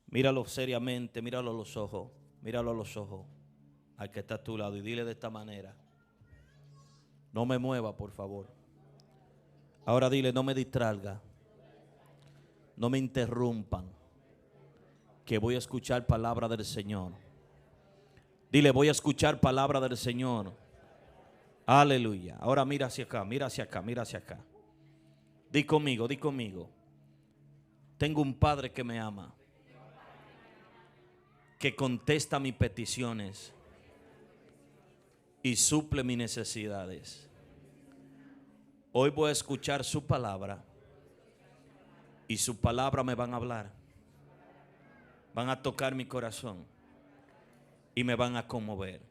Míralo seriamente, míralo a los ojos, míralo a los ojos al que está a tu lado y dile de esta manera: no me mueva, por favor. Ahora dile: no me distraiga, no me interrumpan, que voy a escuchar palabra del Señor. Dile: voy a escuchar palabra del Señor. Aleluya. Ahora mira hacia acá, mira hacia acá, mira hacia acá. Di conmigo, di conmigo: tengo un Padre que me ama, que contesta mis peticiones y suple mis necesidades. Hoy voy a escuchar su palabra y su palabra me van a hablar, van a tocar mi corazón y me van a conmover.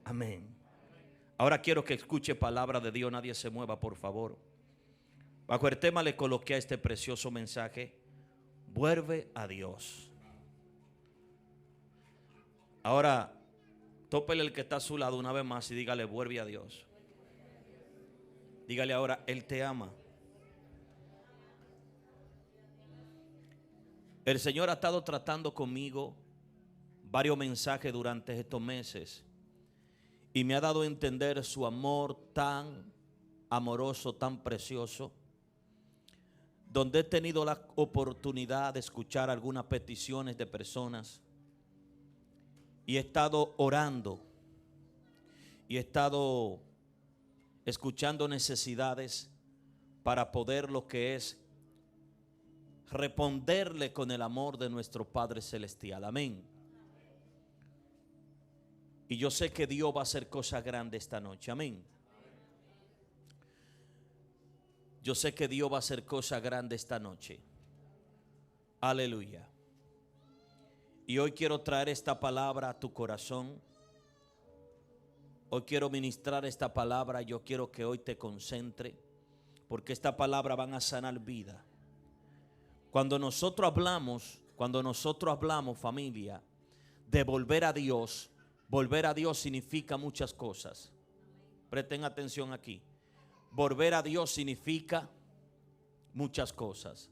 Amén. Ahora quiero que escuche palabra de Dios. Nadie se mueva, por favor. Bajo el tema le coloqué a este precioso mensaje: vuelve a Dios. Ahora tópele el que está a su lado una vez más y dígale: vuelve a Dios. Dígale ahora: Él te ama. El Señor ha estado tratando conmigo varios mensajes durante estos meses y me ha dado a entender su amor tan amoroso, tan precioso, donde he tenido la oportunidad de escuchar algunas peticiones de personas y he estado orando y he estado escuchando necesidades para poder lo que es responderle con el amor de nuestro Padre Celestial. Amén. Y yo sé que Dios va a hacer cosas grandes esta noche. Amén. Yo sé que Dios va a hacer cosas grandes esta noche. Aleluya. Y hoy quiero traer esta palabra a tu corazón. Hoy quiero ministrar esta palabra. Yo quiero que hoy te concentre, porque esta palabra van a sanar vida. Cuando nosotros hablamos, familia, de volver a Dios significa muchas cosas. Presten atención aquí. Volver a Dios significa muchas cosas.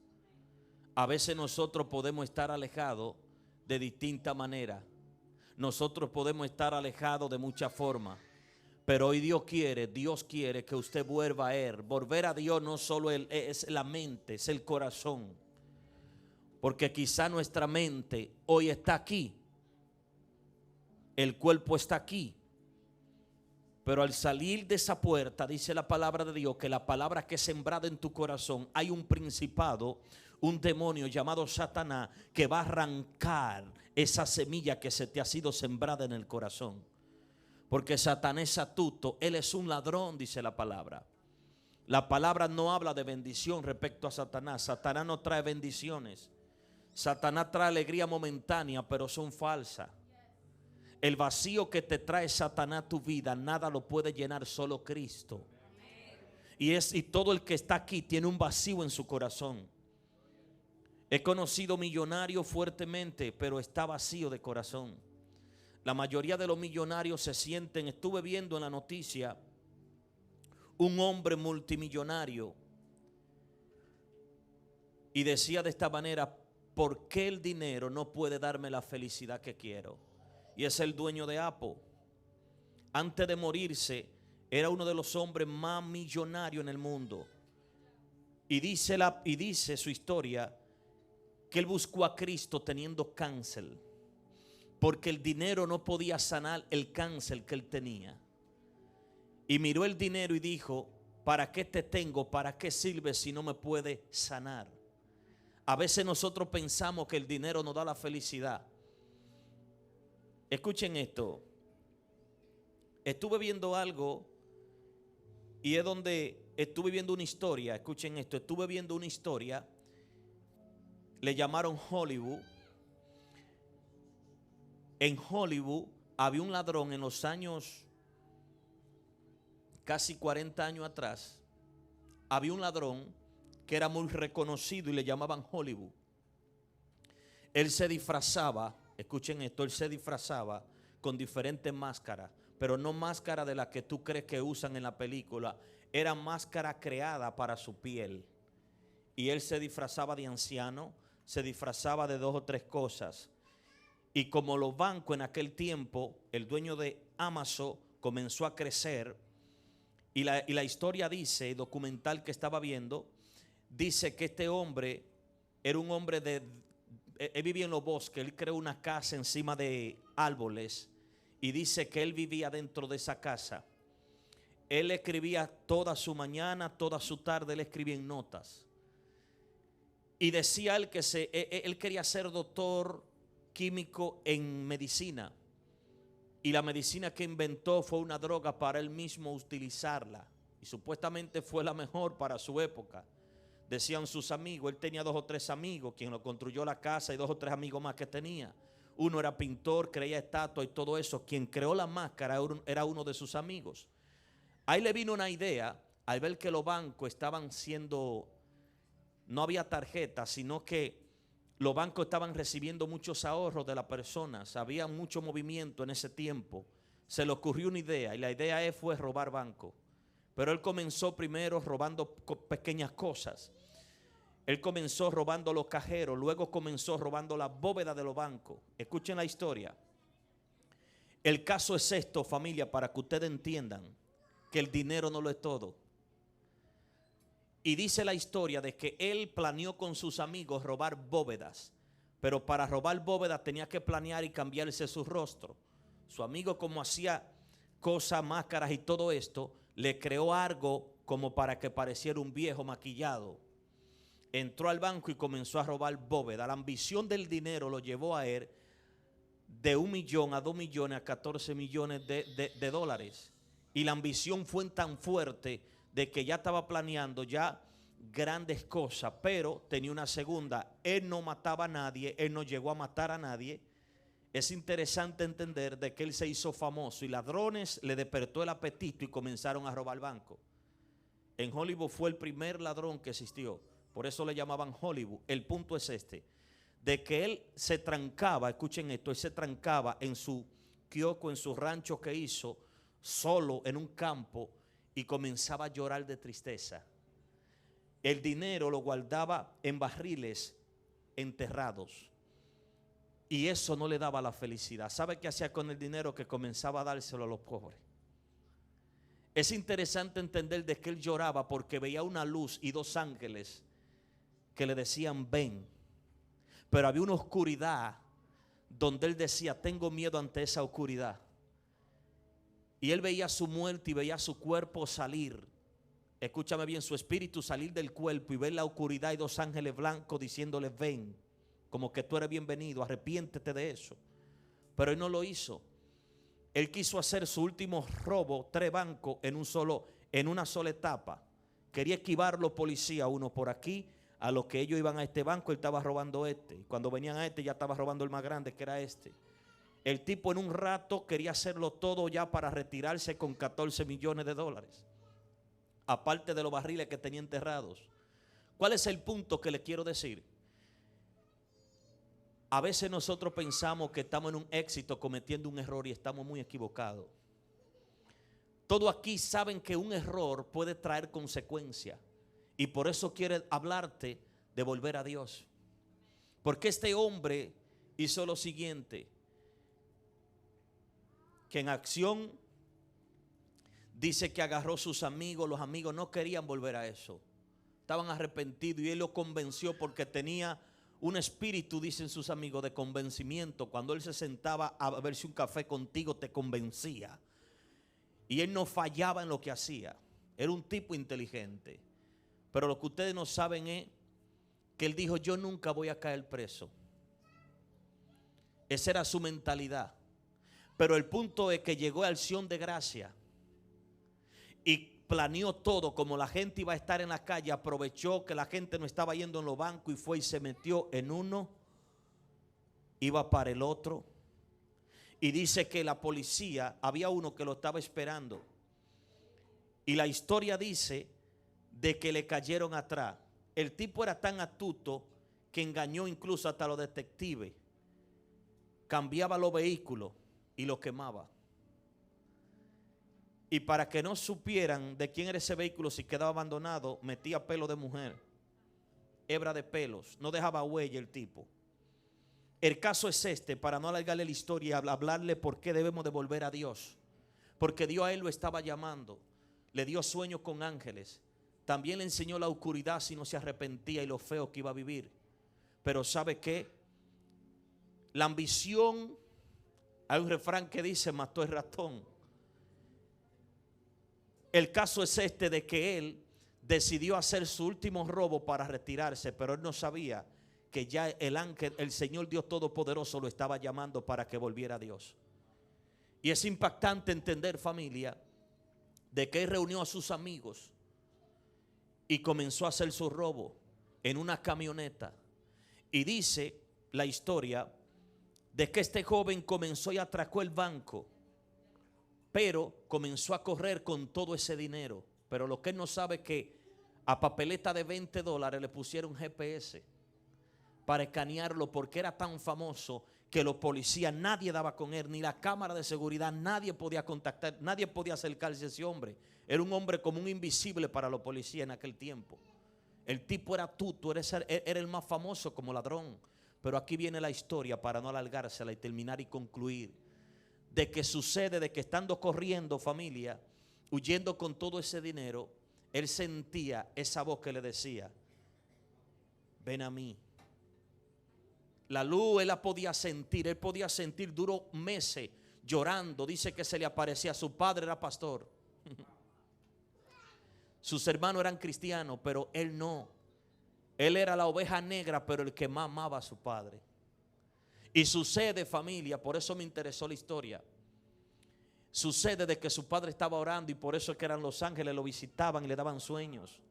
A veces nosotros podemos estar alejados de distinta manera. Nosotros podemos estar alejados de muchas formas. Pero hoy Dios quiere que usted vuelva a Él. Volver a Dios no solo es la mente, es el corazón. Porque quizá nuestra mente hoy está aquí, el cuerpo está aquí, pero al salir de esa puerta, dice la palabra de Dios, que la palabra que es sembrada en tu corazón, hay un principado, un demonio llamado Satanás, que va a arrancar esa semilla que se te ha sido sembrada en el corazón. Porque Satanás es astuto, él es un ladrón, dice la palabra. La palabra no habla de bendición respecto a Satanás. Satanás no trae bendiciones. Satanás trae alegría momentánea, pero son falsas. El vacío que te trae Satanás a tu vida, nada lo puede llenar, solo Cristo. Y todo el que está aquí tiene un vacío en su corazón. He conocido millonarios fuertemente, pero está vacío de corazón. La mayoría de los millonarios se sienten, estuve viendo en la noticia, un hombre multimillonario, y decía de esta manera: ¿por qué el dinero no puede darme la felicidad que quiero? Y es el dueño de Apple. Antes de morirse, era uno de los hombres más millonarios en el mundo. Y dice su historia que él buscó a Cristo teniendo cáncer, porque el dinero no podía sanar el cáncer que él tenía. Y miró el dinero y dijo: ¿para qué te tengo? ¿Para qué sirve si no me puede sanar? A veces nosotros pensamos que el dinero nos da la felicidad. Escuchen esto. Estuve viendo algo y es donde estuve viendo una historia. Escuchen esto. Estuve viendo una historia. Le llamaron Hollywood. En Hollywood había un ladrón en los años, casi 40 años atrás. Había un ladrón que era muy reconocido y le llamaban Hollywood. Él se disfrazaba, escuchen esto, él se disfrazaba con diferentes máscaras, pero no máscara de las que tú crees que usan en la película. Era máscara creada para su piel. Y él se disfrazaba de anciano, se disfrazaba de 2 o 3 cosas. Y como los bancos en aquel tiempo, el dueño de Amazon comenzó a crecer. Y la historia dice, el documental que estaba viendo, dice que este hombre era un hombre él vivía en los bosques, él creó una casa encima de árboles. Y dice que él vivía dentro de esa casa. Él escribía toda su mañana, toda su tarde, él escribía en notas. Y decía él que él quería ser doctor químico en medicina. Y la medicina que inventó fue una droga para él mismo utilizarla. Y supuestamente fue la mejor para su época. Decían sus amigos, él tenía 2 o 3 amigos, quien lo construyó la casa y 2 o 3 amigos más que tenía. Uno era pintor, creía estatuas y todo eso. Quien creó la máscara era uno de sus amigos. Ahí le vino una idea al ver que los bancos estaban siendo, no había tarjetas, sino que los bancos estaban recibiendo muchos ahorros de las personas. Había mucho movimiento en ese tiempo. Se le ocurrió una idea y la idea fue robar bancos. Pero él comenzó primero robando pequeñas cosas. Él comenzó robando los cajeros, luego comenzó robando las bóvedas de los bancos. Escuchen la historia. El caso es esto, familia, para que ustedes entiendan que el dinero no lo es todo. Y dice la historia de que él planeó con sus amigos robar bóvedas. Pero para robar bóvedas tenía que planear y cambiarse su rostro. Su amigo, como hacía cosas, máscaras y todo esto, le creó algo como para que pareciera un viejo maquillado. Entró al banco y comenzó a robar bóvedas. La ambición del dinero lo llevó a él de 1 millón a 2 millones a 14 millones de dólares. Y la ambición fue tan fuerte de que ya estaba planeando ya grandes cosas, pero tenía una segunda. Él no mataba a nadie, él no llegó a matar a nadie. Es interesante entender de que él se hizo famoso y ladrones le despertó el apetito y comenzaron a robar bancos. En Hollywood fue el primer ladrón que existió, por eso le llamaban Hollywood. El punto es este, de que él se trancaba, escuchen esto, él se trancaba en su kiosco, en su rancho que hizo, solo en un campo, y comenzaba a llorar de tristeza. El dinero lo guardaba en barriles enterrados. Y eso no le daba la felicidad. ¿Sabe qué hacía con el dinero? Que comenzaba a dárselo a los pobres. Es interesante entender de que él lloraba porque veía una luz y 2 ángeles que le decían ven. Pero había una oscuridad donde él decía tengo miedo ante esa oscuridad. Y él veía su muerte y veía su cuerpo salir. Escúchame bien, su espíritu salir del cuerpo y ver la oscuridad y 2 ángeles blancos diciéndole ven, como que tú eres bienvenido, arrepiéntete de eso. Pero él no lo hizo. Él quiso hacer su último robo, 3 bancos en una sola etapa. Quería esquivar los policías, uno por aquí, a los que ellos iban a este banco, él estaba robando este. Y cuando venían a este ya estaba robando el más grande, que era este. El tipo en un rato quería hacerlo todo ya para retirarse con 14 millones de dólares. Aparte de los barriles que tenía enterrados. ¿Cuál es el punto que le quiero decir? A veces nosotros pensamos que estamos en un éxito cometiendo un error y estamos muy equivocados. Todos aquí saben que un error puede traer consecuencias. Y por eso quiere hablarte de volver a Dios. Porque este hombre hizo lo siguiente. Que en acción dice que agarró sus amigos. Los amigos no querían volver a eso. Estaban arrepentidos y él los convenció porque tenía un espíritu, dicen sus amigos, de convencimiento. Cuando él se sentaba a beberse un café contigo te convencía. Y él no fallaba en lo que hacía. Era un tipo inteligente. Pero lo que ustedes no saben es que él dijo yo nunca voy a caer preso. Esa era su mentalidad. Pero el punto es que llegó a Acción de Gracia y planeó todo. Como la gente iba a estar en la calle, aprovechó que la gente no estaba yendo en los bancos y fue y se metió en uno, iba para el otro. Y dice que la policía, había uno que lo estaba esperando. Y la historia dice de que le cayeron atrás. El tipo era tan astuto que engañó incluso hasta a los detectives. Cambiaba los vehículos y lo quemaba. Y para que no supieran de quién era ese vehículo si quedaba abandonado, metía pelo de mujer. hebra de pelos, no dejaba huella el tipo. El caso es este, para no alargarle la historia, hablarle por qué debemos de volver a Dios. Porque Dios a él lo estaba llamando, le dio sueños con ángeles, también le enseñó la oscuridad si no se arrepentía y lo feo que iba a vivir. Pero ¿sabe qué? La ambición, hay un refrán que dice, mató el ratón. El caso es este de que él decidió hacer su último robo para retirarse, pero él no sabía que ya el ángel, el Señor Dios Todopoderoso lo estaba llamando para que volviera a Dios. Y es impactante entender, familia, de que él reunió a sus amigos y comenzó a hacer su robo en una camioneta. Y dice la historia de que este joven comenzó y atracó el banco, pero comenzó a correr con todo ese dinero. Pero lo que él no sabe es que a papeleta de $20 le pusieron GPS para escanearlo, porque era tan famoso que los policías, nadie daba con él, ni la cámara de seguridad, nadie podía contactar, nadie podía acercarse a ese hombre. Era un hombre como un invisible para los policías en aquel tiempo. El tipo era tuto, era el más famoso como ladrón. Pero aquí viene la historia, para no alargársela y terminar y concluir, de que sucede de que estando corriendo, familia, huyendo con todo ese dinero, él sentía esa voz que le decía, ven a mí. La luz él la podía sentir, duró meses llorando. Dice que se le aparecía, su padre era pastor, sus hermanos eran cristianos, pero él no. Él era la oveja negra, pero el que más amaba a su padre. Y sucede, familia, por eso me interesó la historia. Sucede de que su padre estaba orando y por eso es que eran los ángeles, lo visitaban y le daban sueños.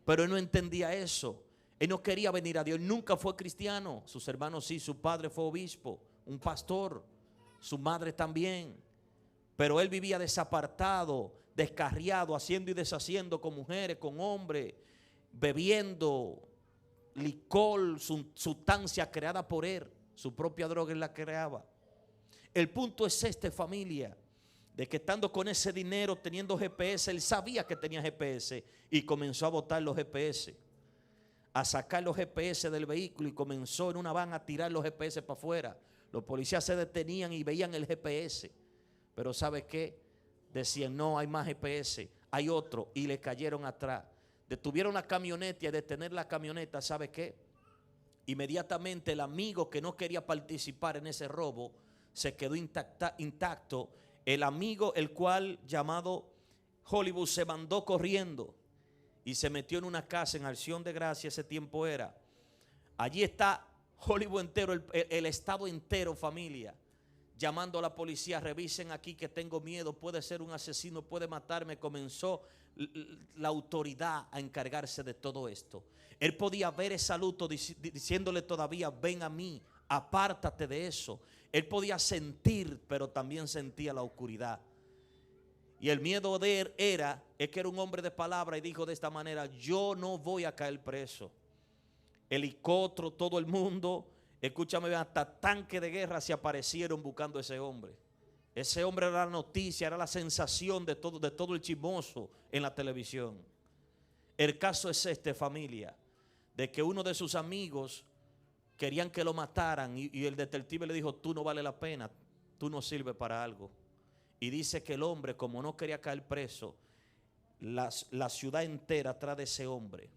Pero él no entendía eso. Él no quería venir a Dios, él nunca fue cristiano. Sus hermanos sí, su padre fue obispo, un pastor, su madre también. Pero él vivía desapartado, descarriado, haciendo y deshaciendo con mujeres, con hombres, bebiendo licor, sustancia creada por él. Su propia droga él la creaba. El punto es este, familia, de que estando con ese dinero, teniendo GPS, él sabía que tenía GPS y comenzó a botar los GPS, a sacar los GPS del vehículo y comenzó en una van a tirar los GPS para afuera. Los policías se detenían y veían el GPS, pero ¿sabe qué? Decían, no hay más GPS, hay otro, y le cayeron atrás. Detuvieron la camioneta y al detener la camioneta, ¿sabe qué? Inmediatamente el amigo que no quería participar en ese robo se quedó intacto. El amigo, el cual llamado Hollywood, se mandó corriendo y se metió en una casa en Acción de Gracia, ese tiempo era. Allí está Hollywood entero, el estado entero, familia, llamando a la policía, revisen aquí que tengo miedo, puede ser un asesino, puede matarme. Comenzó la autoridad a encargarse de todo esto. Él podía ver esa luto diciéndole todavía, ven a mí, apártate de eso. Él podía sentir, pero también sentía la oscuridad. Y el miedo de él es que era un hombre de palabra y dijo de esta manera, yo no voy a caer preso. Helicóptero, todo el mundo, escúchame, hasta tanques de guerra se aparecieron buscando a ese hombre. Ese hombre era la noticia, era la sensación de todo el chismoso en la televisión. El caso es este, familia, de que uno de sus amigos querían que lo mataran y el detective le dijo, tú no vale la pena, tú no sirves para algo. Y dice que el hombre, como no quería caer preso, la ciudad entera atrás de ese hombre,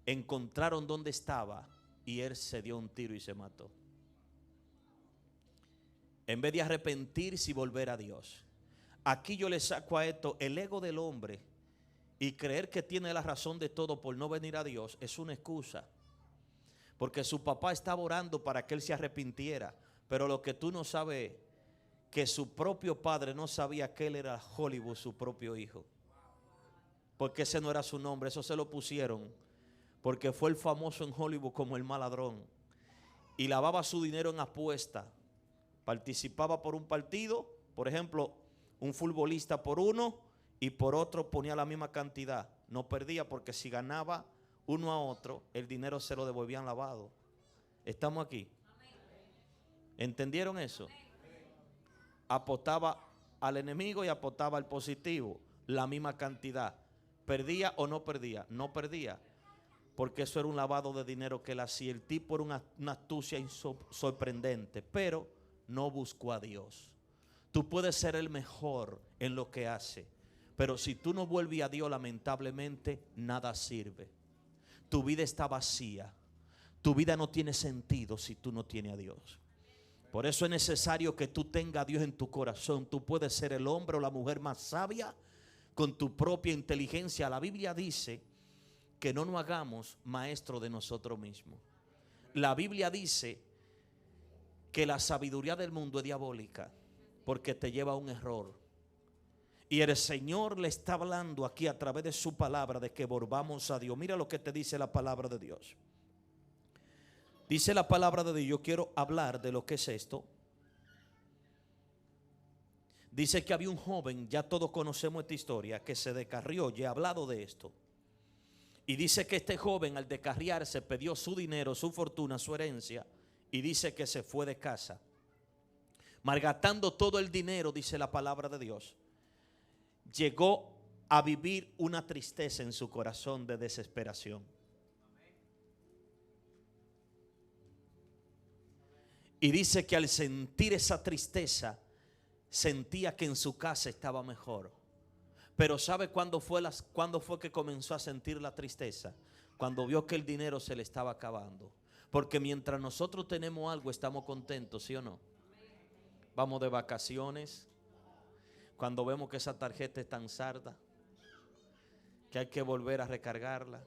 encontraron dónde estaba y él se dio un tiro y se mató. En vez de arrepentirse y volver a Dios. Aquí yo le saco a esto, el ego del hombre y creer que tiene la razón de todo por no venir a Dios es una excusa. Porque su papá estaba orando para que él se arrepintiera. Pero lo que tú no sabes, que su propio padre no sabía que él era Hollywood, su propio hijo. Porque ese no era su nombre, eso se lo pusieron porque fue el famoso en Hollywood como el mal ladrón. Y lavaba su dinero en apuesta. Participaba por un partido, por ejemplo, un futbolista por uno y por otro ponía la misma cantidad. No perdía porque si ganaba uno a otro, el dinero se lo devolvían lavado. ¿Estamos aquí? ¿Entendieron eso? Apostaba al enemigo y apostaba al positivo, la misma cantidad. ¿Perdía o no perdía? No perdía. porque eso era un lavado de dinero que él hacía. El tipo era una astucia sorprendente, pero no buscó a Dios. Tú puedes ser el mejor en lo que hace, pero si tú no vuelves a Dios, lamentablemente nada sirve. Tu vida está vacía. Tu vida no tiene sentido si tú no tienes a Dios. Por eso es necesario que tú tengas a Dios en tu corazón. Tú puedes ser el hombre o la mujer más sabia con tu propia inteligencia. La Biblia dice que no nos hagamos maestros de nosotros mismos. La Biblia dice que la sabiduría del mundo es diabólica, porque te lleva a un error. Y el Señor le está hablando aquí a través de su palabra de que volvamos a Dios. Mira lo que te dice la palabra de Dios. Dice la palabra de Dios, yo quiero hablar de lo que es esto. Dice que había un joven, ya todos conocemos esta historia, que se descarrió, ya he hablado de esto. Y dice que este joven al descarriarse perdió su dinero, su fortuna, su herencia, y dice que se fue de casa, malgastando todo el dinero, dice la palabra de Dios. Llegó a vivir una tristeza en su corazón de desesperación. Y dice que al sentir esa tristeza, sentía que en su casa estaba mejor. Pero ¿sabe cuándo fue que comenzó a sentir la tristeza? Cuando vio que el dinero se le estaba acabando. Porque mientras nosotros tenemos algo, estamos contentos, ¿sí o no? Vamos de vacaciones. Cuando vemos que esa tarjeta es tan sarda, que hay que volver a recargarla.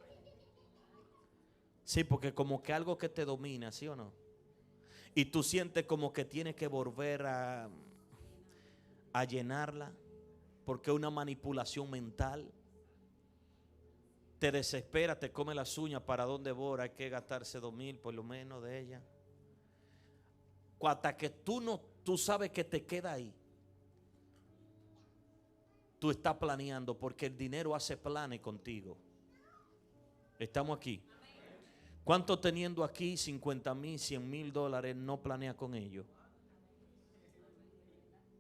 Sí, porque como que algo que te domina, ¿sí o no? Y tú sientes como que tienes que volver a llenarla, porque es una manipulación mental. Te desespera, te come las uñas. ¿Para dónde voy? Hay que gastarse 2,000 por lo menos de ella. Hasta que tú sabes que te queda ahí. Tú estás planeando, porque el dinero hace planes contigo. Estamos aquí. ¿Cuánto teniendo aquí 50,000, 100,000 dólares no planea con ellos?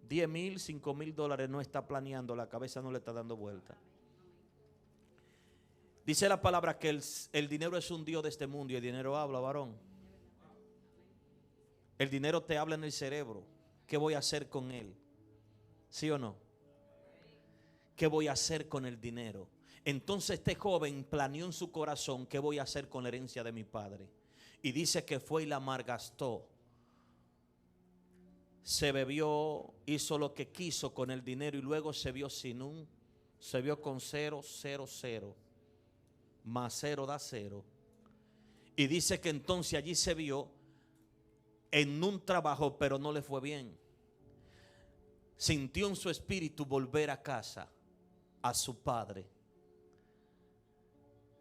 10,000, 5,000 dólares no está planeando, la cabeza no le está dando vuelta. Dice la palabra que el dinero es un Dios de este mundo y el dinero habla, varón. El dinero te habla en el cerebro. ¿Qué voy a hacer con él? ¿Sí o no? ¿Qué voy a hacer con el dinero? Entonces este joven planeó en su corazón: ¿qué voy a hacer con la herencia de mi padre? Y dice que fue y la malgastó. Se bebió, hizo lo que quiso con el dinero y luego se vio con 0, 0, 0. Más 0 da 0. Y dice que entonces allí se vio en un trabajo, pero no le fue bien. Sintió en su espíritu volver a casa, a su padre.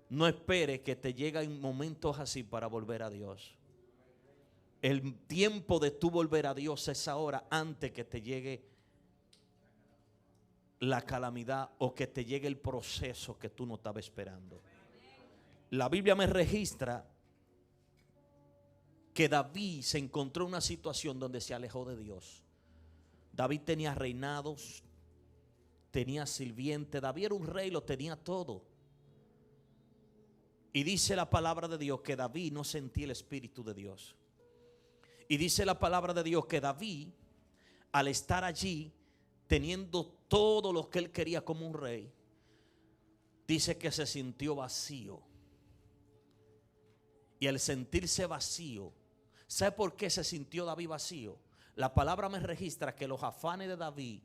No espere que te lleguen momentos así para volver a Dios. El tiempo de tú volver a Dios es ahora, antes que te llegue la calamidad o que te llegue el proceso que tú no estabas esperando. La Biblia me registra que David se encontró en una situación donde se alejó de Dios. David tenía reinados, tenía sirvientes. David era un rey, lo tenía todo. Y dice la palabra de Dios que David no sentía el Espíritu de Dios. Y dice la palabra de Dios que David, al estar allí, teniendo todo lo que él quería como un rey, dice que se sintió vacío. Y al sentirse vacío, ¿sabe por qué se sintió David vacío? La palabra me registra que los afanes de David,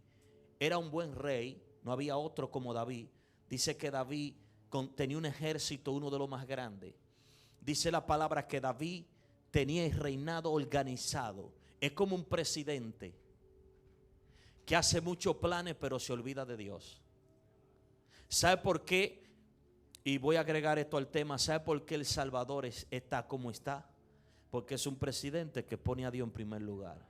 era un buen rey, no había otro como David. Dice que David tenía un ejército, uno de los más grandes. Dice la palabra que David tenía el reinado organizado. Es como un presidente que hace muchos planes pero se olvida de Dios. ¿Sabe por qué? Y voy a agregar esto al tema. ¿Sabe por qué El Salvador está como está? Porque es un presidente que pone a Dios en primer lugar.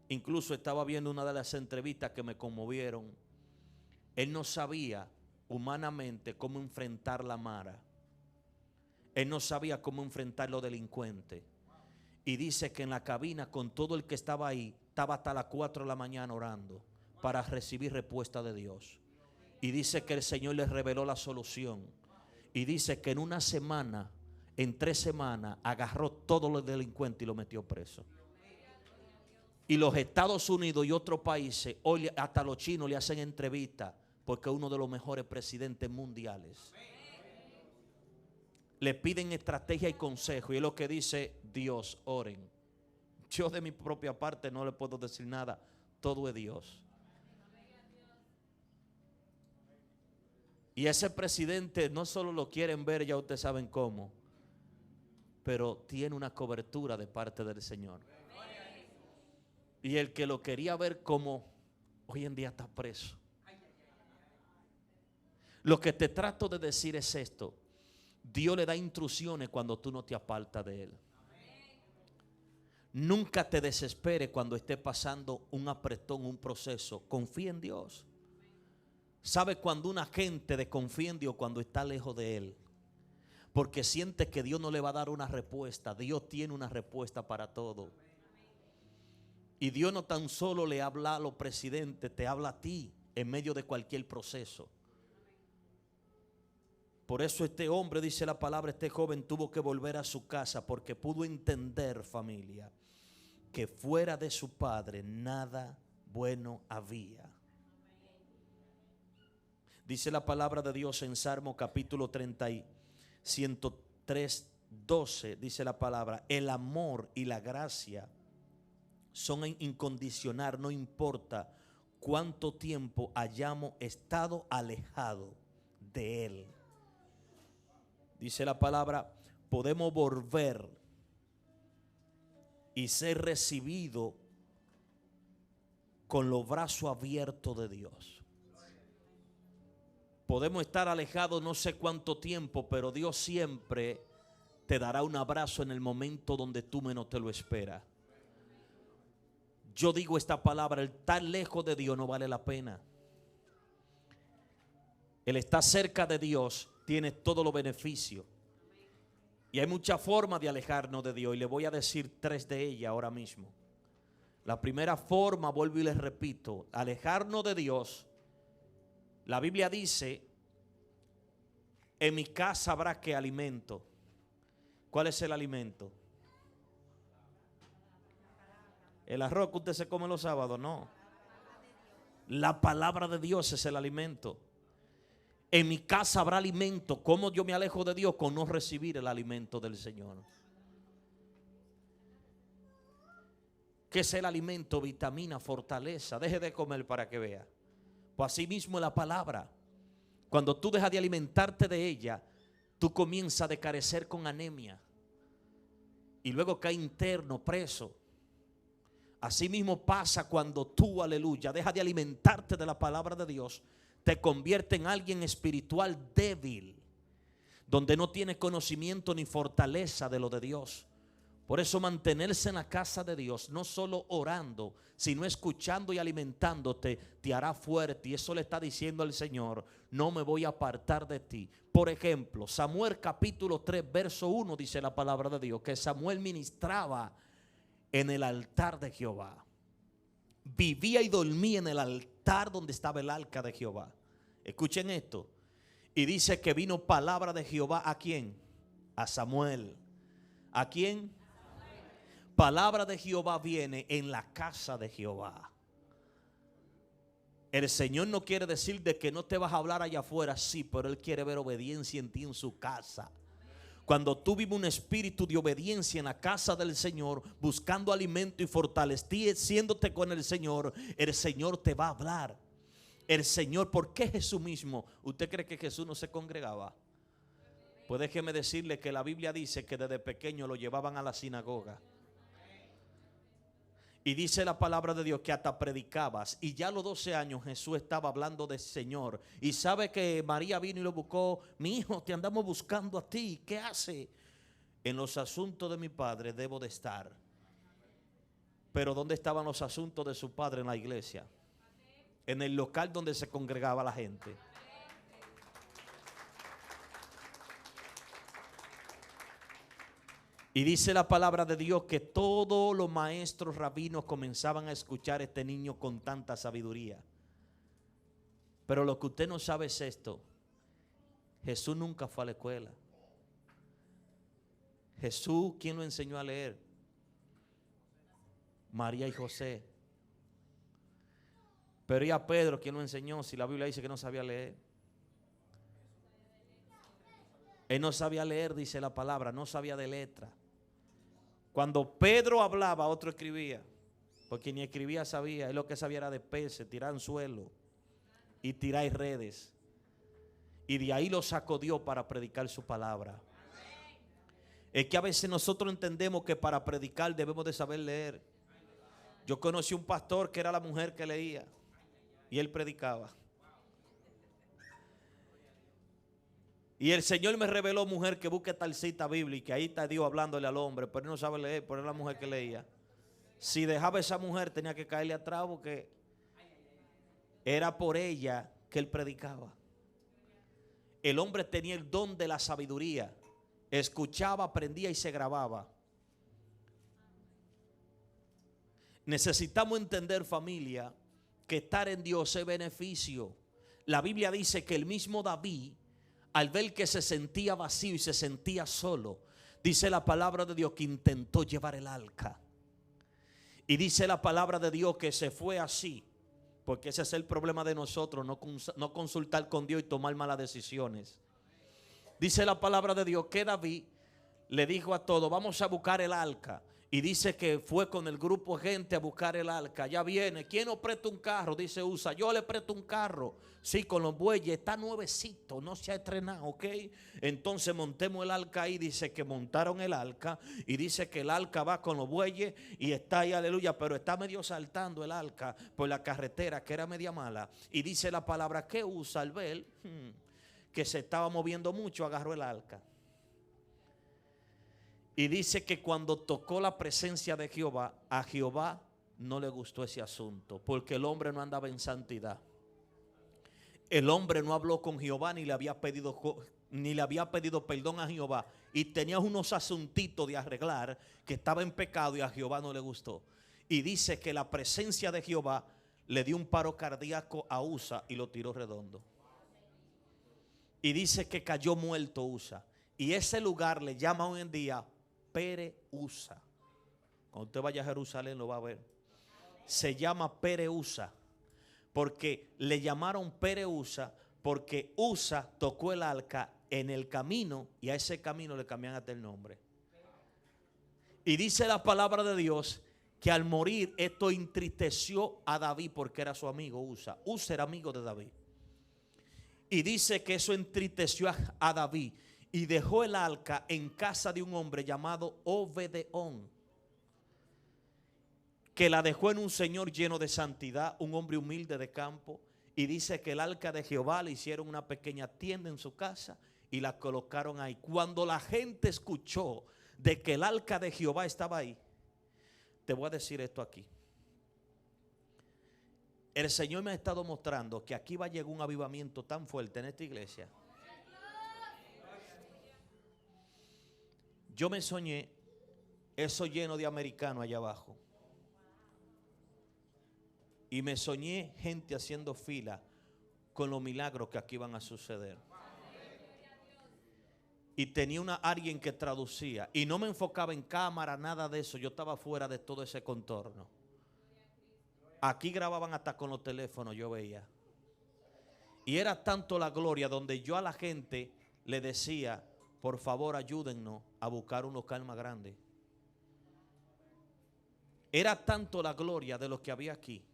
Incluso estaba viendo una de las entrevistas que me conmovieron. Él no sabía humanamente cómo enfrentar la mara. Él no sabía cómo enfrentar los delincuentes. Y dice que en la cabina con todo el que estaba ahí, estaba hasta las 4 de la mañana orando para recibir respuesta de Dios. Y dice que el Señor les reveló la solución. Y dice que en una semana, en 3 semanas, agarró todos los delincuentes y los metió preso. Y los Estados Unidos y otros países, hoy hasta los chinos le hacen entrevistas porque es uno de los mejores presidentes mundiales. Le piden estrategia y consejo y es lo que dice Dios, oren. Yo de mi propia parte no le puedo decir nada, todo es Dios. Y ese presidente no solo lo quieren ver, ya ustedes saben cómo, pero tiene una cobertura de parte del Señor. Y el que lo quería ver como hoy en día está preso. Lo que te trato de decir es esto: Dios le da instrucciones cuando tú no te apartas de Él. Nunca te desesperes cuando estés pasando un apretón, un proceso. Confía en Dios. ¿Sabe cuando una gente desconfía en Dios? Cuando está lejos de Él. Porque siente que Dios no le va a dar una respuesta. Dios tiene una respuesta para todo. Y Dios no tan solo le habla a los presidentes, te habla a ti en medio de cualquier proceso. Por eso este hombre, dice la palabra, este joven tuvo que volver a su casa porque pudo entender, familia, que fuera de su padre nada bueno había. Dice la palabra de Dios en Salmo capítulo 103, 12, dice la palabra: el amor y la gracia son incondicional, no importa cuánto tiempo hayamos estado alejados de Él. Dice la palabra, podemos volver y ser recibidos con los brazos abiertos de Dios. Podemos estar alejados no sé cuánto tiempo, pero Dios siempre te dará un abrazo en el momento donde tú menos te lo esperas. Yo digo esta palabra: el estar lejos de Dios no vale la pena. El estar cerca de Dios tiene todos los beneficios. Y hay muchas formas de alejarnos de Dios, y le voy a decir 3 de ellas ahora mismo. La primera forma, vuelvo y les repito, alejarnos de Dios. La Biblia dice: en mi casa habrá que alimento. ¿Cuál es el alimento? El arroz que usted se come los sábados, no. La palabra de Dios es el alimento. En mi casa habrá alimento. ¿Cómo yo me alejo de Dios? Con no recibir el alimento del Señor. ¿Qué es el alimento? Vitamina, fortaleza. Deje de comer para que vea. Pues así mismo es la palabra. Cuando tú dejas de alimentarte de ella, tú comienzas a decarecer con anemia. Y luego cae interno, preso. Así mismo pasa cuando tú, aleluya, dejas de alimentarte de la palabra de Dios. Te convierte en alguien espiritual débil, donde no tiene conocimiento ni fortaleza de lo de Dios. Por eso mantenerse en la casa de Dios, no solo orando, sino escuchando y alimentándote, te hará fuerte. Y eso le está diciendo al Señor: no me voy a apartar de ti. Por ejemplo, Samuel capítulo 3 verso 1 dice la palabra de Dios que Samuel ministraba en el altar de Jehová. Vivía y dormía en el altar donde estaba el arca de Jehová. Escuchen esto. Y dice que vino palabra de Jehová ¿a quién? A Samuel. ¿A quién? Palabra de Jehová viene en la casa de Jehová. El Señor no quiere decir de que no te vas a hablar allá afuera, sí, pero Él quiere ver obediencia en ti en su casa. Cuando tú vives un espíritu de obediencia en la casa del Señor, buscando alimento y fortaleciéndote con el Señor te va a hablar. El Señor, ¿por qué Jesús mismo? ¿Usted cree que Jesús no se congregaba? Pues déjeme decirle que la Biblia dice que desde pequeño lo llevaban a la sinagoga. Y dice la palabra de Dios que hasta predicabas. Y ya a los 12 años Jesús estaba hablando del Señor. Y sabe que María vino y lo buscó. Mi hijo, te andamos buscando a ti. ¿Qué hace? En los asuntos de mi padre debo de estar. Pero ¿dónde estaban los asuntos de su padre? En la iglesia. En el local donde se congregaba la gente. Y dice la palabra de Dios que todos los maestros rabinos comenzaban a escuchar a este niño con tanta sabiduría. Pero lo que usted no sabe es esto. Jesús nunca fue a la escuela. Jesús, ¿quién lo enseñó a leer? María y José. Pero ¿y a Pedro quién lo enseñó? Si la Biblia dice que no sabía leer. Él no sabía leer, dice la palabra, no sabía de letra. Cuando Pedro hablaba, otro escribía. Porque ni escribía sabía. Él lo que sabía era de peces, tirar anzuelo y tirar redes. Y de ahí lo sacó Dios para predicar su palabra. Es que a veces nosotros entendemos que para predicar debemos de saber leer. Yo conocí un pastor que era la mujer que leía y él predicaba. Y el Señor me reveló, mujer, que busque tal cita bíblica. Ahí está Dios hablándole al hombre, pero él no sabe leer, pero era la mujer que leía. Si dejaba a esa mujer tenía que caerle atrás porque era por ella que él predicaba. El hombre tenía el don de la sabiduría. Escuchaba, aprendía y se grababa. Necesitamos entender, familia, que estar en Dios es beneficio. La Biblia dice que el mismo David, al ver que se sentía vacío y se sentía solo, dice la palabra de Dios que intentó llevar el arca. Y dice la palabra de Dios que se fue así. Porque ese es el problema de nosotros, no consultar con Dios y tomar malas decisiones. Dice la palabra de Dios que David le dijo a todos, vamos a buscar el arca. Y dice que fue con el grupo de gente a buscar el arca. Ya viene. ¿Quién nos presta un carro? Dice Usa. Yo le presto un carro. Sí, con los bueyes. Está nuevecito. No se ha estrenado, ¿ok? Entonces montemos el arca ahí. Dice que montaron el arca. Y dice que el arca va con los bueyes. Y está ahí, aleluya. Pero está medio saltando el arca por la carretera que era media mala. Y dice la palabra que Usa al ver que se estaba moviendo mucho, agarró el arca. Y dice que cuando tocó la presencia de Jehová, a Jehová no le gustó ese asunto, porque el hombre no andaba en santidad. El hombre no habló con Jehová ni le había pedido perdón a Jehová. Y tenía unos asuntitos de arreglar que estaba en pecado y a Jehová no le gustó. Y dice que la presencia de Jehová le dio un paro cardíaco a Usa y lo tiró redondo. Y dice que cayó muerto Usa. Y ese lugar le llama hoy en día Pereusa. Cuando usted vaya a Jerusalén lo va a ver. Se llama Pereusa. Porque le llamaron Pereusa porque Usa tocó el arca en el camino y a ese camino le cambian hasta el nombre. Y dice la palabra de Dios que al morir esto entristeció a David porque era su amigo Usa. Usa era amigo de David. Y dice que eso entristeció a David. Y dejó el arca en casa de un hombre llamado Obedeón, que la dejó en un señor lleno de santidad, un hombre humilde de campo. Y dice que el arca de Jehová le hicieron una pequeña tienda en su casa y la colocaron ahí. Cuando la gente escuchó de que el arca de Jehová estaba ahí, te voy a decir esto aquí. El Señor me ha estado mostrando que aquí va a llegar un avivamiento tan fuerte en esta iglesia. Yo me soñé eso lleno de americanos allá abajo. Y me soñé gente haciendo fila con los milagros que aquí van a suceder. Y tenía alguien que traducía. Y no me enfocaba en cámara, nada de eso. Yo estaba fuera de todo ese contorno. Aquí grababan hasta con los teléfonos, yo veía. Y era tanto la gloria donde yo a la gente le decía, por favor ayúdennos a buscar un local más grande. Era tanto la gloria de lo que había aquí.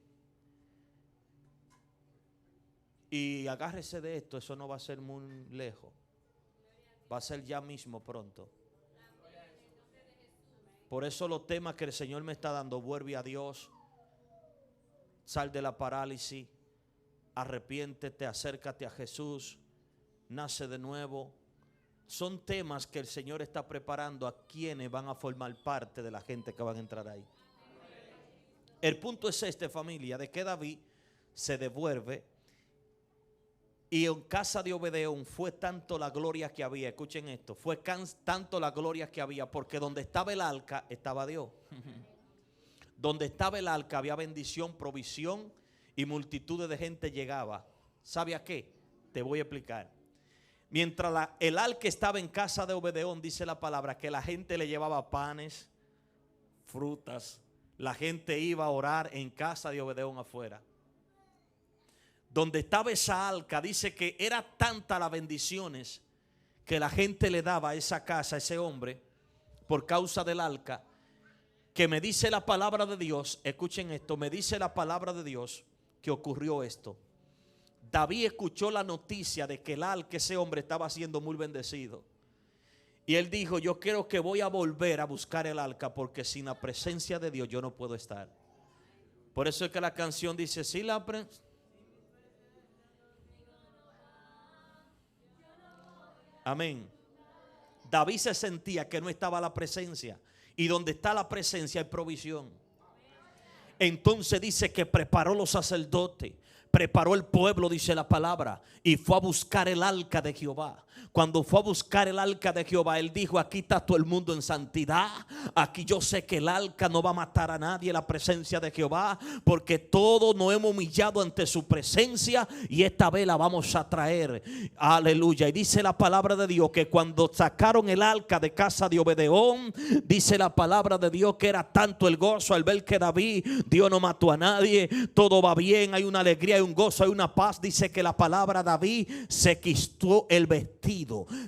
Y agárrese de esto, eso no va a ser muy lejos. Va a ser ya mismo pronto. Por eso los temas que el Señor me está dando, vuelve a Dios, sal de la parálisis, arrepiéntete, acércate a Jesús, nace de nuevo. Son temas que el Señor está preparando a quienes van a formar parte de la gente que van a entrar ahí. El punto es este, familia, de que David se devuelve y en casa de Obedeón fue tanto la gloria que había. Escuchen esto, fue tanto la gloria que había porque donde estaba el arca estaba Dios. Donde estaba el arca había bendición, provisión y multitudes de gente llegaba. ¿Sabe a qué? Te voy a explicar. Mientras el arca estaba en casa de Obed-Edom, dice la palabra que la gente le llevaba panes, frutas. La gente iba a orar en casa de Obed-Edom afuera. Donde estaba esa arca, dice que era tanta las bendiciones que la gente le daba a esa casa, a ese hombre, por causa del arca, que me dice la palabra de Dios, escuchen esto, me dice la palabra de Dios que ocurrió esto. David escuchó la noticia de que el arca, ese hombre, estaba siendo muy bendecido. Y él dijo, yo creo que voy a volver a buscar el arca, porque sin la presencia de Dios yo no puedo estar. Por eso es que la canción dice, si la presencia. Amén. David se sentía que no estaba la presencia. Y donde está la presencia hay provisión. Entonces dice que preparó los sacerdotes, preparó el pueblo, dice la palabra, y fue a buscar el arca de Jehová. Cuando fue a buscar el arca de Jehová, él dijo, aquí está todo el mundo en santidad. Aquí yo sé que el arca no va a matar a nadie, la presencia de Jehová, porque todos nos hemos humillado ante su presencia y esta vez la vamos a traer. Aleluya. Y dice la palabra de Dios que cuando sacaron el arca de casa de Obed-Edom, dice la palabra de Dios que era tanto el gozo al ver que David, Dios no mató a nadie, todo va bien, hay una alegría, hay un gozo, hay una paz. Dice que la palabra David se quitó el vestido,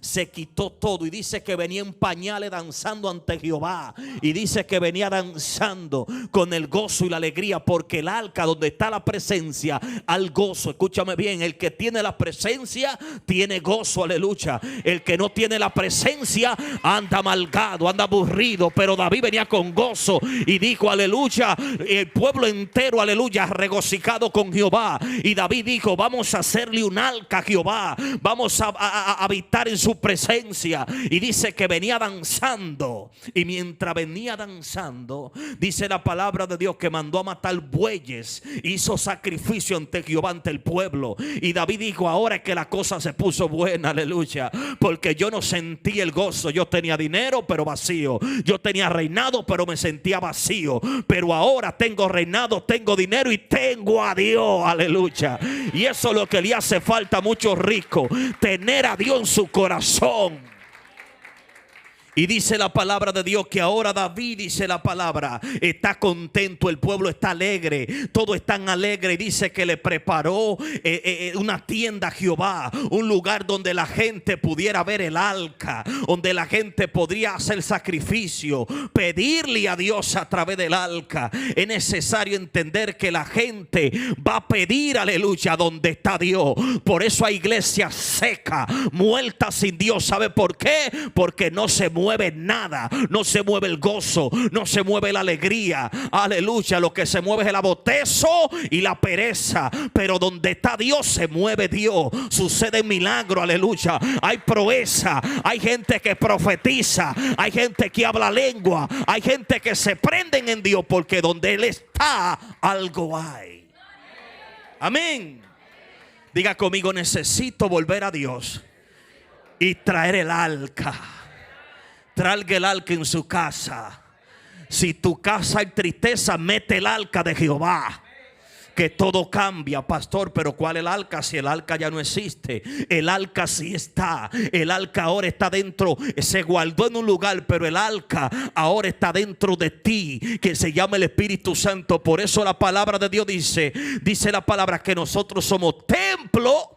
se quitó todo y dice que venía en pañales danzando ante Jehová. Y dice que venía danzando con el gozo y la alegría, porque el arca, donde está la presencia, al gozo. Escúchame bien, el que tiene la presencia tiene gozo, aleluya. El que no tiene la presencia anda amargado, anda aburrido. Pero David venía con gozo y dijo, aleluya, el pueblo entero, aleluya, regocijado con Jehová. Y David dijo, vamos a hacerle un arca a Jehová, vamos a habitar en su presencia. Y dice que venía danzando, y mientras venía danzando, dice la palabra de Dios que mandó a matar bueyes, hizo sacrificio ante Jehová, ante el pueblo. Y David dijo, ahora es que la cosa se puso buena, aleluya, porque yo no sentí el gozo. Yo tenía dinero pero vacío, yo tenía reinado pero me sentía vacío, pero ahora tengo reinado, tengo dinero y tengo a Dios, aleluya. Y eso es lo que le hace falta a muchos ricos, tener a Dios en su corazón. Y dice la palabra de Dios que ahora David, dice la palabra, está contento, el pueblo está alegre, todos están alegres. Y dice que le preparó una tienda a Jehová, un lugar donde la gente pudiera ver el arca, donde la gente podría hacer sacrificio, pedirle a Dios a través del arca. Es necesario entender que la gente va a pedir, aleluya, donde está Dios. Por eso hay iglesias secas, muertas sin Dios. ¿Sabe por qué? Porque no se mueve nada, no se mueve el gozo, no se mueve la alegría, aleluya. Lo que se mueve es el abotezo y la pereza, pero donde está Dios se mueve Dios, sucede milagro, aleluya. Hay proeza, hay gente que profetiza, hay gente que habla lengua, hay gente que se prenden en Dios, porque donde Él está algo hay. Amén. Diga conmigo, necesito volver a Dios y traer el arca. Traiga el arca en su casa. Si tu casa hay tristeza, mete el arca de Jehová, que todo cambia. Pastor, pero ¿cuál es el arca? Si el arca ya no existe. El arca sí está. El arca ahora está dentro, se guardó en un lugar, pero el arca ahora está dentro de ti, que se llama el Espíritu Santo. Por eso la palabra de Dios dice la palabra que nosotros somos templo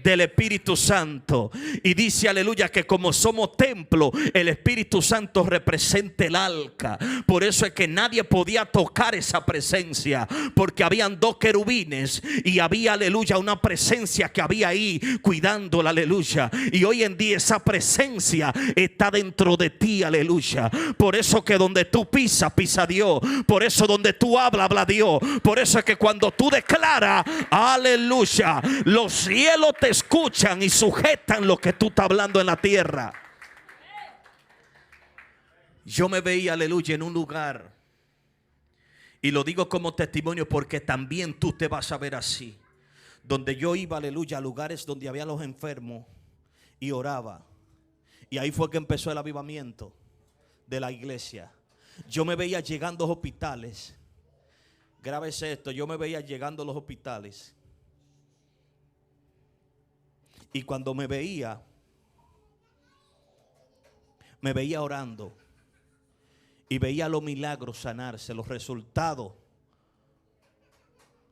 del Espíritu Santo. Y dice, aleluya, que como somos templo, el Espíritu Santo representa el arca. Por eso es que nadie podía tocar esa presencia, porque habían dos querubines y había, aleluya, una presencia que había ahí cuidándola, aleluya. Y hoy en día esa presencia está dentro de ti, aleluya. Por eso que donde tú pisas, pisa Dios. Por eso donde tú hablas, habla Dios. Por eso es que cuando tú declaras, aleluya, los cielos te escuchan y sujetan lo que tú estás hablando en la tierra. Yo me veía, aleluya, en un lugar, y lo digo como testimonio porque también tú te vas a ver así, donde yo iba, aleluya, a lugares donde había los enfermos y oraba. Y ahí fue que empezó el avivamiento de la iglesia. Yo me veía llegando a los hospitales. Grábese esto, yo me veía llegando a los hospitales Y cuando me veía orando y veía los milagros sanarse, los resultados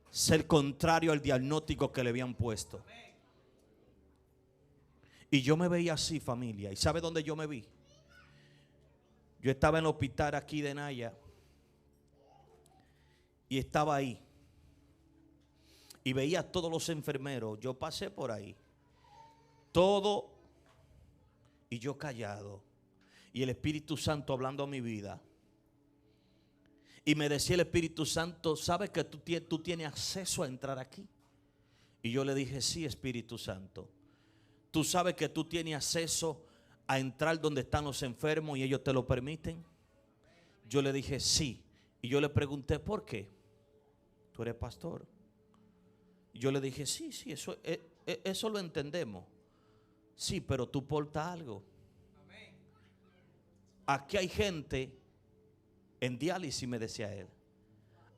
ser contrario al diagnóstico que le habían puesto. Y yo me veía así, familia. ¿Y sabe dónde yo me vi? Yo estaba en el hospital aquí de Naya y estaba ahí y veía a todos los enfermeros. Yo pasé por ahí todo y yo callado, y el Espíritu Santo hablando a mi vida. Y me decía el Espíritu Santo: ¿sabes que tú tienes acceso a entrar aquí? Y yo le dije: sí, Espíritu Santo. ¿Tú sabes que tú tienes acceso a entrar donde están los enfermos y ellos te lo permiten? Yo le dije: sí. Y yo le pregunté: ¿por qué? ¿Tú eres pastor? Y yo le dije: sí, eso lo entendemos. Sí, pero tú portas algo. Aquí hay gente en diálisis, me decía él.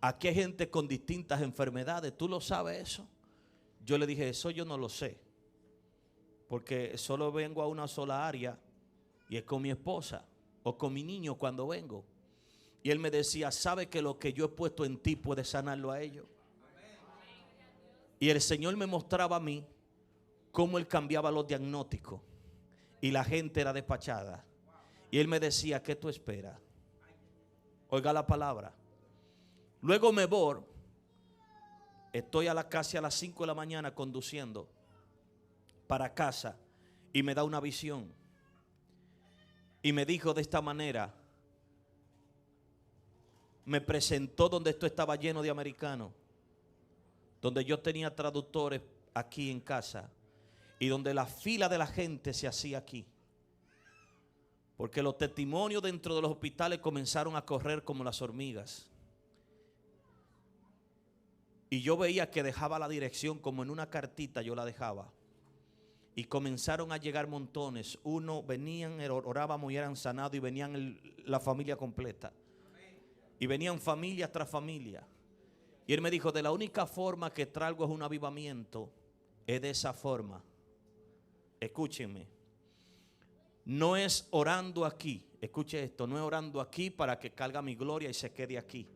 Aquí hay gente con distintas enfermedades. ¿Tú lo sabes eso? Yo le dije: eso yo no lo sé, porque solo vengo a una sola área y es con mi esposa o con mi niño cuando vengo. Y él me decía: ¿sabe que lo que yo he puesto en ti puede sanarlo a ellos? Y el Señor me mostraba a mí cómo él cambiaba los diagnósticos y la gente era despachada. Y él me decía: ¿qué tú esperas? Oiga la palabra. Luego me voy. Estoy casi a las 5 de la mañana conduciendo para casa y me da una visión. Y me dijo de esta manera. Me presentó donde esto estaba lleno de americanos, donde yo tenía traductores aquí en casa y donde la fila de la gente se hacía aquí. Porque los testimonios dentro de los hospitales comenzaron a correr como las hormigas. Y yo veía que dejaba la dirección como en una cartita, yo la dejaba. Y comenzaron a llegar montones. Uno venían, orábamos y eran sanados, y venían la familia completa. Y venían familia tras familia. Y él me dijo: de la única forma que traigo es un avivamiento, es de esa forma. Escúchenme. No es orando aquí. Escuche esto: no es orando aquí para que cargue mi gloria y se quede aquí.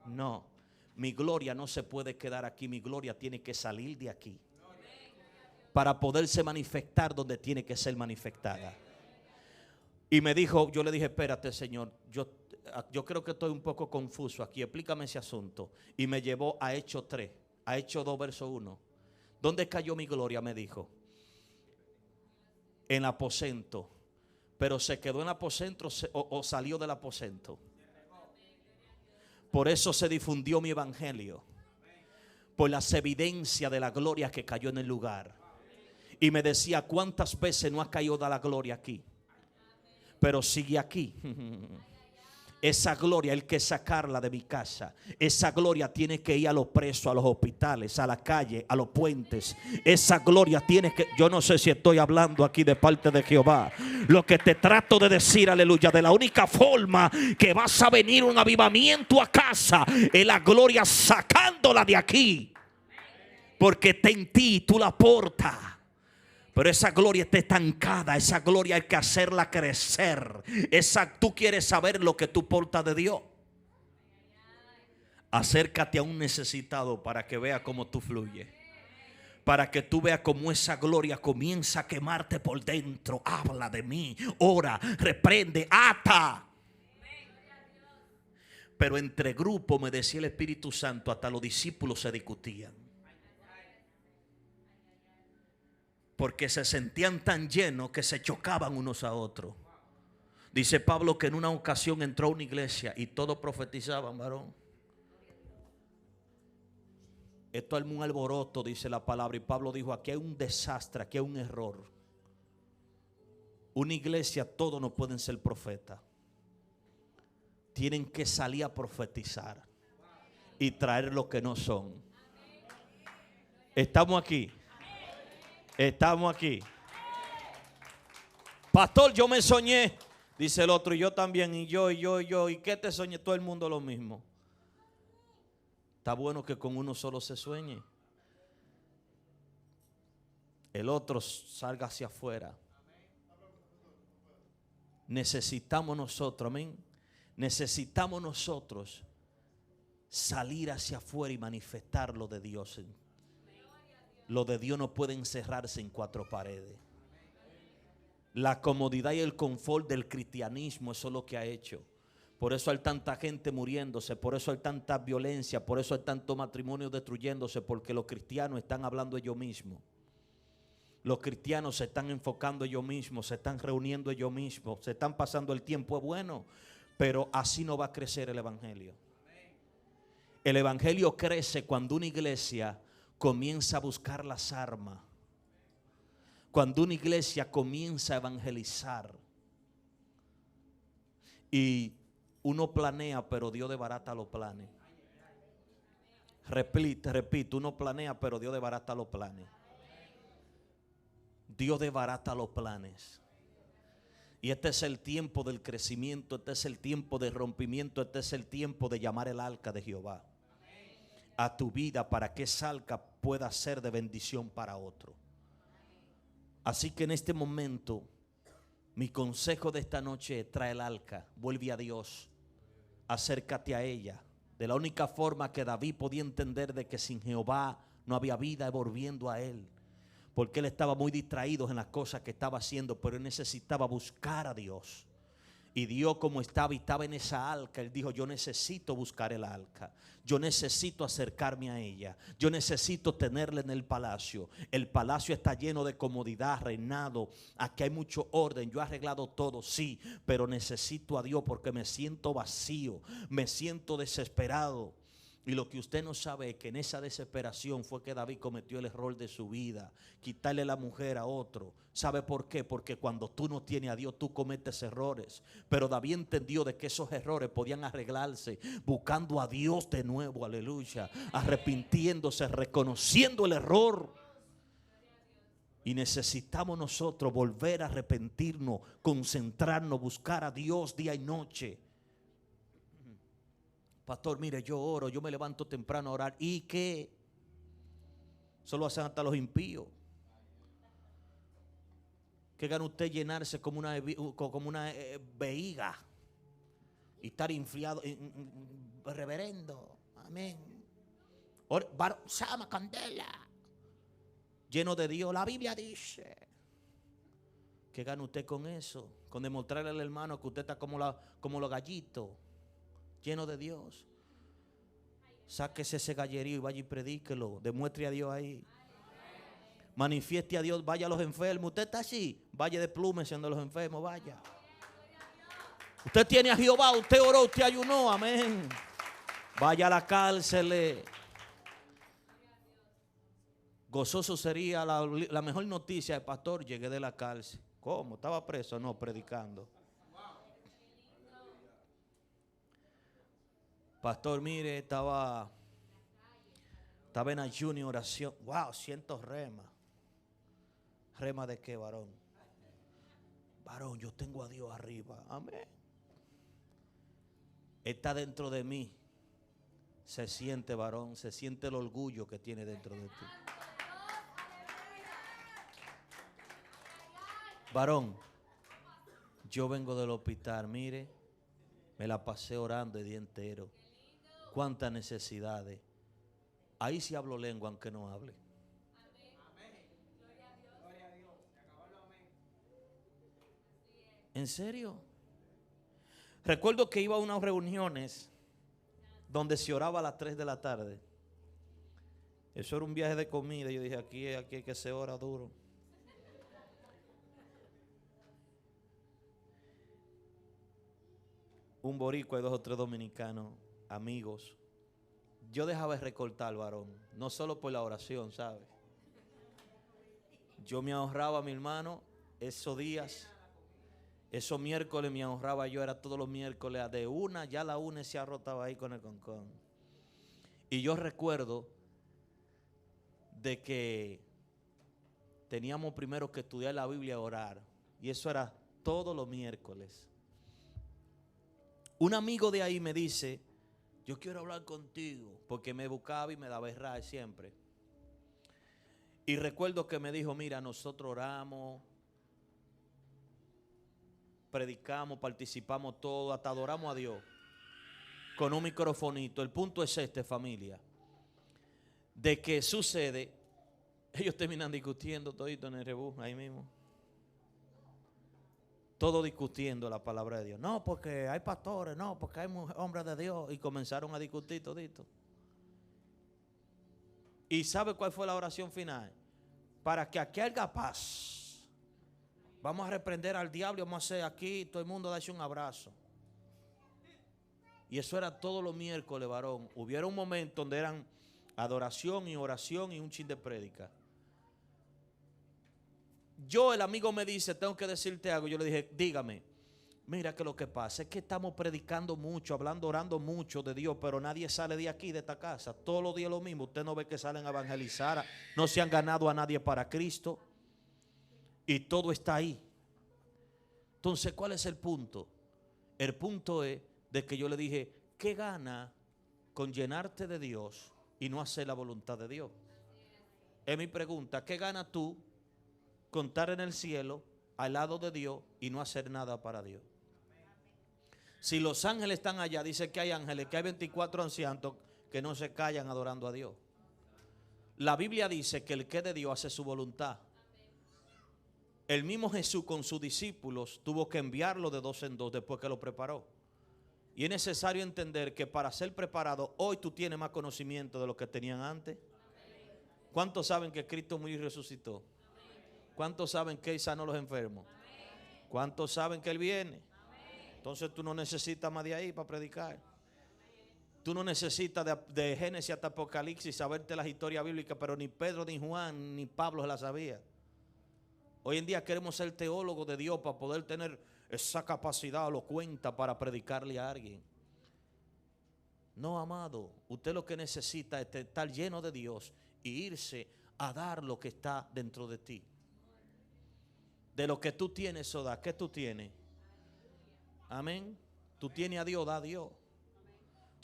No. Mi gloria no se puede quedar aquí. Mi gloria tiene que salir de aquí para poderse manifestar donde tiene que ser manifestada. Y me dijo, yo le dije: espérate, Señor, yo creo que estoy un poco confuso aquí, explícame ese asunto. Y me llevó a Hechos 3, a Hechos 2, verso 1. ¿Dónde cayó mi gloria? Me dijo: en el aposento. Pero se quedó en el aposento o salió del aposento. Por eso se difundió mi evangelio, por las evidencias de la gloria que cayó en el lugar. Y me decía: ¿cuántas veces no ha caído de la gloria aquí? Pero sigue aquí. Esa gloria hay que sacarla de mi casa. Esa gloria tiene que ir a los presos, a los hospitales, a la calle, a los puentes. Esa gloria tiene que... Yo no sé si estoy hablando aquí de parte de Jehová. Lo que te trato de decir, aleluya, de la única forma que vas a venir un avivamiento a casa es la gloria sacándola de aquí. Porque está en ti, tú la portas. Pero esa gloria está estancada. Esa gloria hay que hacerla crecer. Tú quieres saber lo que tú portas de Dios. Acércate a un necesitado para que vea cómo tú fluyes. Para que tú veas cómo esa gloria comienza a quemarte por dentro. Habla de mí, ora, reprende, ata. Pero entre grupos, me decía el Espíritu Santo, hasta los discípulos se discutían. Porque se sentían tan llenos que se chocaban unos a otros. Dice Pablo que en una ocasión entró a una iglesia y todos profetizaban, varón. Esto es un alboroto, dice la palabra. Y Pablo dijo: aquí hay un desastre, aquí hay un error. Una iglesia, todos no pueden ser profetas. Tienen que salir a profetizar y traer lo que no son. Estamos aquí. Estamos aquí. Pastor, yo me soñé. Dice el otro: y yo también. Y yo. ¿Y qué te soñé? Todo el mundo lo mismo. Está bueno que con uno solo se sueñe. el otro salga hacia afuera. Necesitamos nosotros, amén. Necesitamos nosotros salir hacia afuera y manifestar lo de Dios. Lo de Dios no puede encerrarse en cuatro paredes. La comodidad y el confort del cristianismo, eso es lo que ha hecho. Por eso hay tanta gente muriéndose, por eso hay tanta violencia, por eso hay tanto matrimonio destruyéndose, porque los cristianos están hablando ellos mismos. Los cristianos se están enfocando ellos mismos, se están reuniendo ellos mismos, se están pasando el tiempo. Es bueno, pero así no va a crecer el evangelio. El evangelio crece cuando una iglesia comienza a buscar las armas. Cuando una iglesia comienza a evangelizar. Y uno planea, pero Dios desbarata los planes. Repito, uno planea, pero Dios desbarata los planes. Dios desbarata los planes. Y este es el tiempo del crecimiento, este es el tiempo de rompimiento, este es el tiempo de llamar el arca de Jehová a tu vida para que esa arca pueda ser de bendición para otro. Así que en este momento, mi consejo de esta noche es: trae el arca, vuelve a Dios, acércate a ella. De la única forma que David podía entender de que sin Jehová no había vida, es volviendo a Él. Porque él estaba muy distraído en las cosas que estaba haciendo, pero él necesitaba buscar a Dios. Y Dios, como estaba en esa arca, él dijo: yo necesito buscar el arca. Yo necesito acercarme a ella. Yo necesito tenerla en el palacio. El palacio está lleno de comodidad, reinado. Aquí hay mucho orden. Yo he arreglado todo, sí, pero necesito a Dios porque me siento vacío. Me siento desesperado. Y lo que usted no sabe es que en esa desesperación fue que David cometió el error de su vida, quitarle la mujer a otro. ¿Sabe por qué? Porque cuando tú no tienes a Dios, tú cometes errores. Pero David entendió de que esos errores podían arreglarse buscando a Dios de nuevo, aleluya, arrepintiéndose, reconociendo el error. Y necesitamos nosotros volver a arrepentirnos, concentrarnos, buscar a Dios día y noche. Pastor, mire, yo oro, yo me levanto temprano a orar. ¿Y qué? Solo hacen hasta los impíos. ¿Qué gana usted llenarse como una vejiga y estar inflado? Reverendo, amén. Sama candela. Lleno de Dios. La Biblia dice. ¿Qué gana usted con eso? Con demostrarle al hermano que usted está como los gallitos, lleno de Dios. Sáquese ese gallerío y vaya y predíquelo. Demuestre a Dios ahí. Manifieste a Dios. Vaya a los enfermos. Usted está así. Vaya de plumas siendo los enfermos. Vaya. Usted tiene a Jehová. Usted oró. Usted ayunó. Amén. Vaya a la cárcel. Gozoso sería la mejor noticia. Pastor, llegué de la cárcel. ¿Cómo? ¿Estaba preso? No, predicando. Pastor, mire, estaba en ayuno y oración. Wow, siento rema. ¿Rema de qué, varón? Varón, yo tengo a Dios arriba. Amén. Está dentro de mí. Se siente, varón, se siente el orgullo que tiene dentro de ti. Varón, yo vengo del hospital, mire, me la pasé orando el día entero. Cuántas necesidades. Ahí sí hablo lengua aunque no hable. ¿En serio? Recuerdo que iba a unas reuniones donde se oraba a las 3 de la tarde. Eso era un viaje de comida. Yo dije, aquí hay que se ora duro. Un boricua y 2 o 3 dominicanos, amigos. Yo dejaba de recortar, varón, no solo por la oración, ¿sabe? Yo me ahorraba, mi hermano, esos días, esos miércoles me ahorraba yo, era todos los miércoles, de una, ya la una se arrotaba ahí con el concón. Y yo recuerdo de que teníamos primero que estudiar la Biblia y orar, y eso era todos los miércoles. Un amigo de ahí me dice: yo quiero hablar contigo, porque me buscaba y me daba errar siempre. Y recuerdo que me dijo, mira, nosotros oramos, predicamos, participamos todo, hasta adoramos a Dios con un microfonito. El punto es este, familia, de que sucede, ellos terminan discutiendo todito en el rebú, ahí mismo. Todo discutiendo la palabra de Dios. No, porque hay pastores, no, porque hay hombres de Dios. Y comenzaron a discutir todito. ¿Y sabe cuál fue la oración final? Para que aquí haya paz. Vamos a reprender al diablo y vamos a hacer aquí, todo el mundo darse un abrazo. Y eso era todos los miércoles, varón. Hubiera un momento donde eran adoración y oración y un chin de prédica. El amigo me dice, tengo que decirte algo. Yo le dije, dígame. Mira que lo que pasa es que estamos predicando mucho, hablando, orando mucho de Dios, pero nadie sale de aquí, de esta casa. Todos los días lo mismo. Usted no ve que salen a evangelizar, no se han ganado a nadie para Cristo. Y todo está ahí. Entonces, ¿cuál es el punto? El punto es de que yo le dije, ¿qué gana con llenarte de Dios y no hacer la voluntad de Dios? Es mi pregunta. ¿Qué gana tú con estar en el cielo al lado de Dios y no hacer nada para Dios? Si los ángeles están allá, dice que hay ángeles, que hay 24 ancianos que no se callan adorando a Dios. La Biblia dice que el que de Dios hace su voluntad. El mismo Jesús con sus discípulos tuvo que enviarlo de dos en dos después que lo preparó. Y es necesario entender que para ser preparado, hoy tú tienes más conocimiento de lo que tenían antes. ¿Cuántos saben que Cristo murió y resucitó? ¿Cuántos saben que Él sanó a los enfermos? ¿Cuántos saben que Él viene? Entonces tú no necesitas más de ahí para predicar. Tú no necesitas de Génesis hasta Apocalipsis saberte las historias bíblicas, pero ni Pedro, ni Juan, ni Pablo se las sabía. Hoy en día queremos ser teólogos de Dios para poder tener esa capacidad elocuente para predicarle a alguien. No, amado, usted lo que necesita es estar lleno de Dios y irse a dar lo que está dentro de ti. De lo que tú tienes, Soda, ¿qué tú tienes? Amén. Tú tienes a Dios, da a Dios.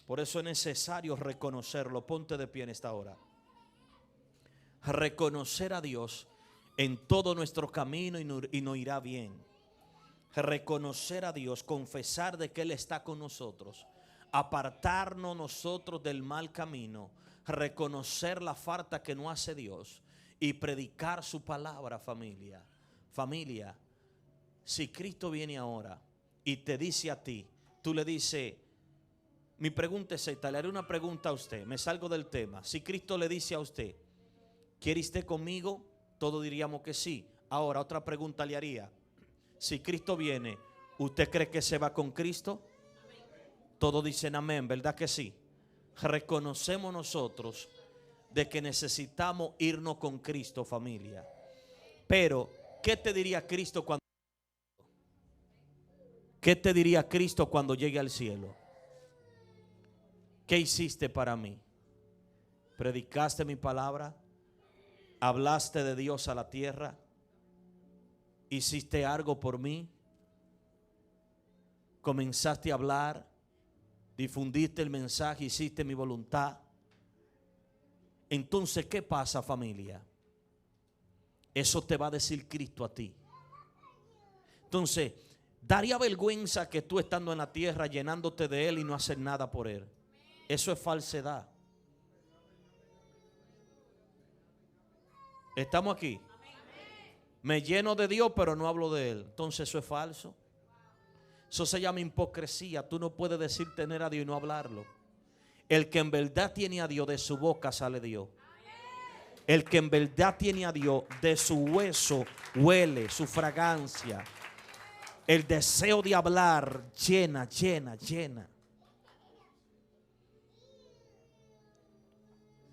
Por eso es necesario reconocerlo. Ponte de pie en esta hora. Reconocer a Dios en todo nuestro camino y nos irá bien. Reconocer a Dios, confesar de que Él está con nosotros, apartarnos nosotros del mal camino, reconocer la falta que nos hace Dios y predicar su palabra, familia. Familia, si Cristo viene ahora y te dice a ti, tú le dices, mi pregunta es esta, le haré una pregunta a usted, me salgo del tema. Si Cristo le dice a usted, ¿quiere usted conmigo? Todos diríamos que sí. Ahora otra pregunta le haría, si Cristo viene, ¿usted cree que se va con Cristo? Todos dicen amén, ¿verdad que sí? Reconocemos nosotros de que necesitamos irnos con Cristo, familia. Pero ¿qué te diría Cristo cuando llegue al cielo? ¿Qué hiciste para mí? ¿Predicaste mi palabra? ¿Hablaste de Dios a la tierra? ¿Hiciste algo por mí? ¿Comenzaste a hablar? ¿Difundiste el mensaje? ¿Hiciste mi voluntad? Entonces, ¿qué pasa, familia? Eso te va a decir Cristo a ti. Entonces, daría vergüenza que tú estando en la tierra llenándote de Él y no hacer nada por Él. Eso es falsedad. ¿Estamos aquí? Me lleno de Dios pero no hablo de Él. Entonces eso es falso. Eso se llama hipocresía. Tú no puedes decir tener a Dios y no hablarlo. El que en verdad tiene a Dios, de su boca sale Dios. El que en verdad tiene a Dios, de su hueso huele su fragancia. El deseo de hablar llena.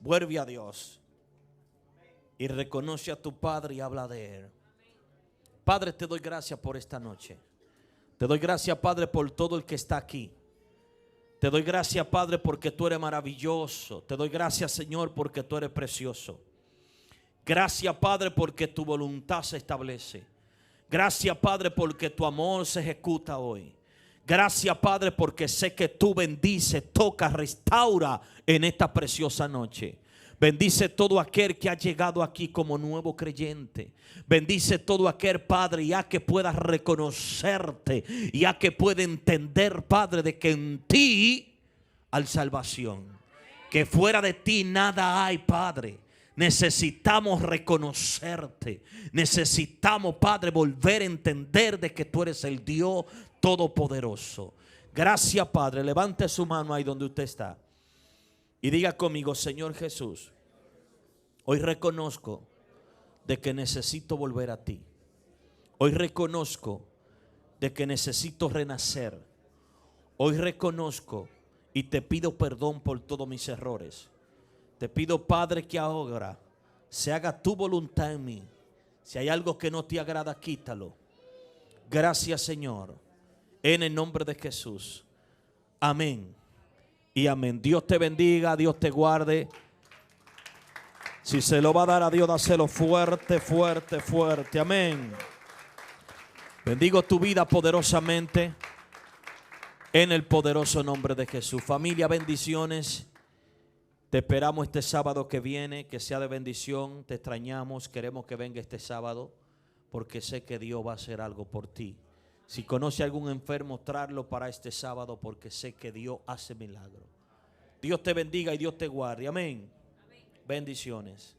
Vuelve a Dios y reconoce a tu Padre y habla de Él. Padre, te doy gracias por esta noche. Te doy gracias, Padre, por todo el que está aquí. Te doy gracias, Padre, porque tú eres maravilloso. Te doy gracias, Señor, porque tú eres precioso. Gracias, Padre, porque tu voluntad se establece. Gracias, Padre, porque tu amor se ejecuta hoy. Gracias, Padre, porque sé que tú bendices, toca, restaura en esta preciosa noche. Bendice todo aquel que ha llegado aquí como nuevo creyente. Bendice todo aquel, Padre, ya que pueda reconocerte, ya que pueda entender, Padre, de que en ti hay salvación. Que fuera de ti nada hay, Padre. Necesitamos reconocerte. Necesitamos, Padre, volver a entender de que tú eres el Dios Todopoderoso. Gracias, Padre. Levante su mano ahí donde usted está y diga conmigo: Señor Jesús, hoy reconozco de que necesito volver a ti. Hoy reconozco de que necesito renacer. Hoy reconozco y te pido perdón por todos mis errores. Te pido, Padre, que ahora se haga tu voluntad en mí. Si hay algo que no te agrada, quítalo. Gracias, Señor, en el nombre de Jesús. Amén y amén. Dios te bendiga, Dios te guarde. Si se lo va a dar a Dios, dáselo fuerte, fuerte, fuerte. Amén. Bendigo tu vida poderosamente en el poderoso nombre de Jesús. Familia, bendiciones. Te esperamos este sábado que viene, que sea de bendición. Te extrañamos, queremos que venga este sábado, porque sé que Dios va a hacer algo por ti. Si conoce a algún enfermo, tráelo para este sábado, porque sé que Dios hace milagros. Dios te bendiga y Dios te guarde. Amén. Bendiciones.